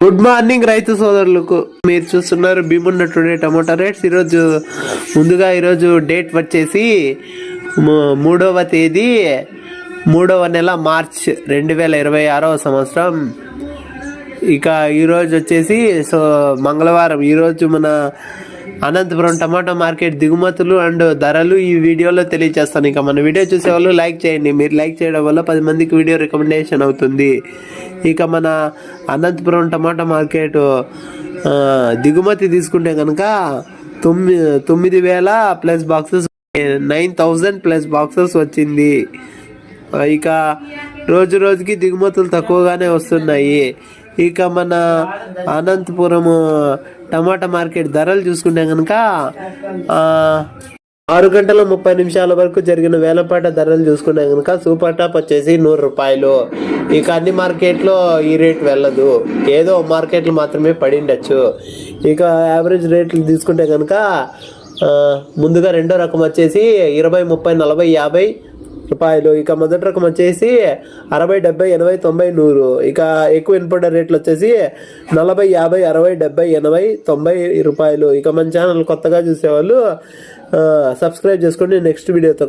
Good morning రైతు సోదరులకు. మీరు చూస్తున్నారు భీమున్న టుడే టమోటా రేట్స్. ఈరోజు డేట్ వచ్చేసి 3వ తేదీ 3వ నెల మార్చ్ 2026వ సంవత్సరం. ఇక ఈరోజు వచ్చేసి మంగళవారం. ఈరోజు మన అనంతపురం టమాటా మార్కెట్ దిగుమతులు అండ్ ధరలు ఈ వీడియోలో తెలియజేస్తాను. ఇక మన వీడియో చూసే వాళ్ళు లైక్ చేయండి. మీరు లైక్ చేయడం వల్ల 10 మందికి వీడియో రికమెండేషన్ అవుతుంది. ఇక మన అనంతపురం టమాటా మార్కెట్ దిగుమతి తీసుకుంటే కనుక 9,000 ప్లస్ బాక్సెస్, 9,000 ప్లస్ బాక్సెస్ వచ్చింది. ఇక రోజుకి దిగుమతులు తక్కువగానే వస్తున్నాయి. ఇక మన అనంతపురం టమాటా మార్కెట్ ధరలు చూసుకుంటే కనుక 6 గంటల 30 నిమిషాల వరకు జరిగిన వేలంపాట ధరలు చూసుకుంటే కనుక సూపర్ టాప్ వచ్చేసి 100 రూపాయలు. ఇక అన్ని మార్కెట్లో ఈ రేట్ వెళ్ళదు, ఏదో మార్కెట్లు మాత్రమే పడిండొచ్చు. ఇక యావరేజ్ రేట్లు తీసుకుంటే కనుక ముందుగా రెండో రకం వచ్చేసి 20, 30, 40, 50 రూపాయలు. ఇక మొదటి రకం వచ్చేసి 60, 70, 80, 90, 100. ఇక ఎక్కువ ఇంపోర్టర్ రేట్లు వచ్చేసి 40, 50, 60, 70, 80, 90 రూపాయలు. ఇక మన ఛానల్ కొత్తగా చూసేవాళ్ళు సబ్స్క్రైబ్ చేసుకోండి. నెక్స్ట్ వీడియోతో